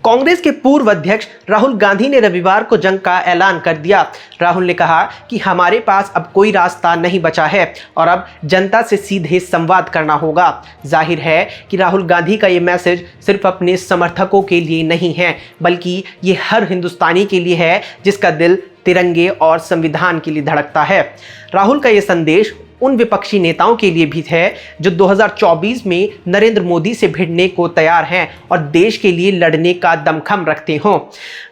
कांग्रेस के पूर्व अध्यक्ष राहुल गांधी ने रविवार को जंग का ऐलान कर दिया। राहुल ने कहा कि हमारे पास अब कोई रास्ता नहीं बचा है और अब जनता से सीधे संवाद करना होगा। जाहिर है कि राहुल गांधी का ये मैसेज सिर्फ अपने समर्थकों के लिए नहीं है, बल्कि ये हर हिंदुस्तानी के लिए है जिसका दिल तिरंगे और संविधान के लिए धड़कता है। राहुल का ये संदेश उन विपक्षी नेताओं के लिए भी है जो 2024 में नरेंद्र मोदी से भिड़ने को तैयार हैं और देश के लिए लड़ने का दमखम रखते हों।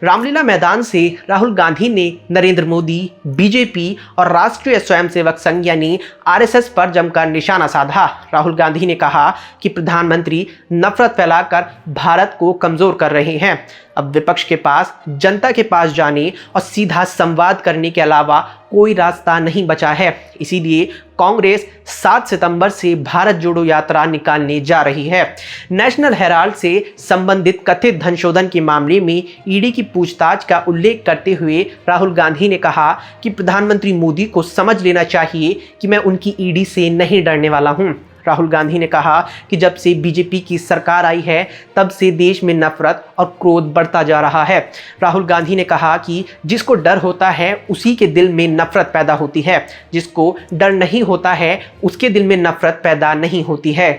रामलीला मैदान से राहुल गांधी ने नरेंद्र मोदी, बीजेपी और राष्ट्रीय स्वयंसेवक संघ यानी आरएसएस पर जमकर निशाना साधा। राहुल गांधी ने कहा कि प्रधानमंत्री नफरत फैलाकर भारत को कमजोर कर रहे हैं। अब विपक्ष के पास जनता के पास जाने और सीधा संवाद करने के अलावा कोई रास्ता नहीं बचा है। इसीलिए कांग्रेस 7 सितंबर से भारत जोड़ो यात्रा निकालने जा रही है। नेशनल हेराल्ड से संबंधित कथित धन शोधन के मामले में ईडी की पूछताछ का उल्लेख करते हुए राहुल गांधी ने कहा कि प्रधानमंत्री मोदी को समझ लेना चाहिए कि मैं उनकी ईडी से नहीं डरने वाला हूं। राहुल गांधी ने कहा कि जब से बीजेपी की सरकार आई है तब से देश में नफरत और क्रोध बढ़ता जा रहा है। राहुल गांधी ने कहा कि जिसको डर होता है उसी के दिल में नफरत पैदा होती है, जिसको डर नहीं होता है उसके दिल में नफरत पैदा नहीं होती है।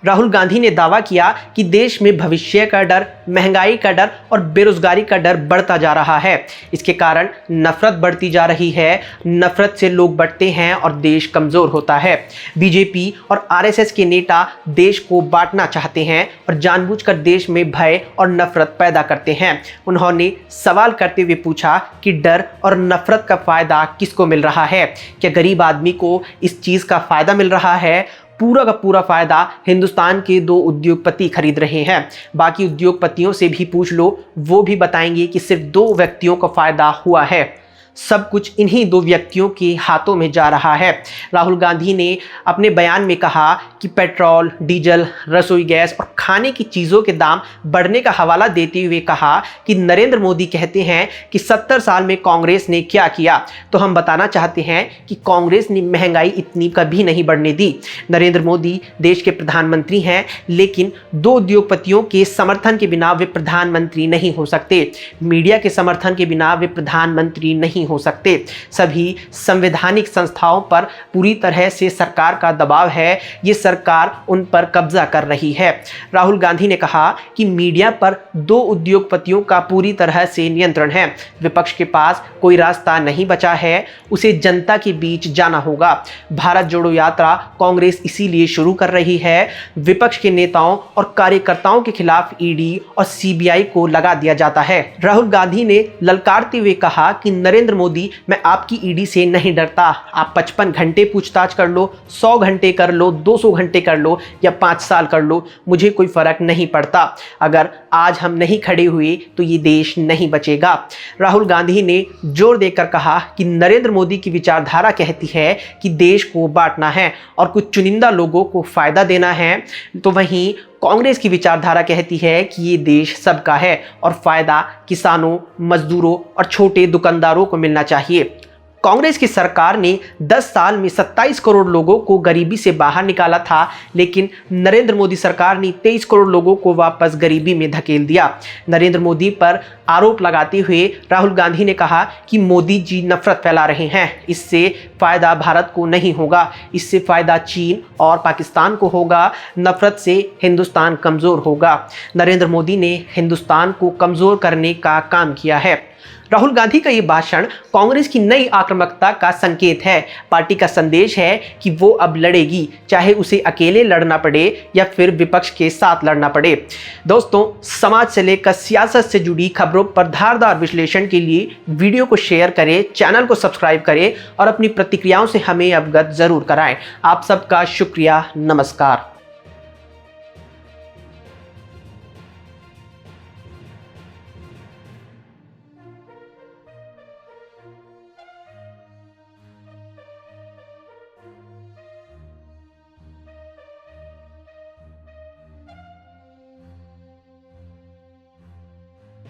राहुल गांधी ने दावा किया कि देश में भविष्य का डर, महंगाई का डर और बेरोजगारी का डर बढ़ता जा रहा है। इसके कारण नफरत बढ़ती जा रही है। नफरत से लोग बढ़ते हैं और देश कमजोर होता है। बीजेपी और आरएसएस के नेता देश को बांटना चाहते हैं और जानबूझकर देश में भय और नफरत पैदा करते हैं। उन्होंने सवाल करते हुए पूछा कि डर और नफरत का फायदा किसको मिल रहा है? क्या गरीब आदमी को इस चीज़ का फायदा मिल रहा है? पूरा का पूरा फायदा हिंदुस्तान के 2 उद्योगपति खरीद रहे हैं। बाकी उद्योगपतियों से भी पूछ लो, वो भी बताएंगे कि सिर्फ 2 व्यक्तियों को फायदा हुआ है। सब कुछ इन्हीं 2 व्यक्तियों के हाथों में जा रहा है। राहुल गांधी ने अपने बयान में कहा कि पेट्रोल, डीजल, रसोई गैस और खाने की चीज़ों के दाम बढ़ने का हवाला देते हुए कहा कि नरेंद्र मोदी कहते हैं कि 70 साल में कांग्रेस ने क्या किया, तो हम बताना चाहते हैं कि कांग्रेस ने महंगाई इतनी कभी नहीं बढ़ने दी। नरेंद्र मोदी देश के प्रधानमंत्री हैं, लेकिन 2 उद्योगपतियों के समर्थन के बिना वे प्रधानमंत्री नहीं हो सकते। मीडिया के समर्थन के बिना वे प्रधानमंत्री नहीं हो सकते। सभी संवैधानिक संस्थाओं पर पूरी तरह से सरकार का दबाव है। ये सरकार उन पर कब्जा कर रही है। राहुल गांधी ने कहा कि मीडिया पर 2 उद्योगपतियों का पूरी तरह से नियंत्रण है। विपक्ष के पास कोई रास्ता नहीं बचा है, उसे जनता के बीच जाना होगा। भारत जोड़ो यात्रा कांग्रेस इसीलिए शुरू कर रही है। विपक्ष के नेताओं और कार्यकर्ताओं के खिलाफ ईडी और सीबीआई को लगा दिया जाता है। राहुल गांधी ने ललकारते हुए कहा कि नरेंद्र मोदी, मैं आपकी ईडी से नहीं डरता। आप 55 घंटे पूछताछ कर लो, 100 घंटे कर लो, 200 घंटे कर लो या 5 साल कर लो, मुझे कोई फर्क नहीं पड़ता। अगर आज हम नहीं खड़े हुए तो ये देश नहीं बचेगा। राहुल गांधी ने जोर देकर कहा कि नरेंद्र मोदी की विचारधारा कहती है कि देश को बांटना है और कुछ चुनिंदा लोगों को फायदा देना है, तो वहीं कांग्रेस की विचारधारा कहती है कि ये देश सबका है और फायदा किसानों, मजदूरों और छोटे दुकानदारों को मिलना चाहिए। कांग्रेस की सरकार ने 10 साल में 27 करोड़ लोगों को गरीबी से बाहर निकाला था, लेकिन नरेंद्र मोदी सरकार ने 23 करोड़ लोगों को वापस गरीबी में धकेल दिया। नरेंद्र मोदी पर आरोप लगाते हुए राहुल गांधी ने कहा कि मोदी जी नफरत फैला रहे हैं। इससे फायदा भारत को नहीं होगा, इससे फायदा चीन और पाकिस्तान को होगा। नफरत से हिंदुस्तान कमजोर होगा। नरेंद्र मोदी ने हिंदुस्तान को कमजोर करने का काम किया है। राहुल गांधी का ये भाषण कांग्रेस की नई आक्रामकता का संकेत है। पार्टी का संदेश है कि वो अब लड़ेगी, चाहे उसे अकेले लड़ना पड़े या फिर विपक्ष के साथ लड़ना पड़े। दोस्तों, समाज से लेकर सियासत से जुड़ी खबरों पर धारदार विश्लेषण के लिए वीडियो को शेयर करें, चैनल को सब्सक्राइब करें और अपनी प्रतिक्रियाओं से हमें अवगत जरूर कराएं। आप सबका शुक्रिया। नमस्कार।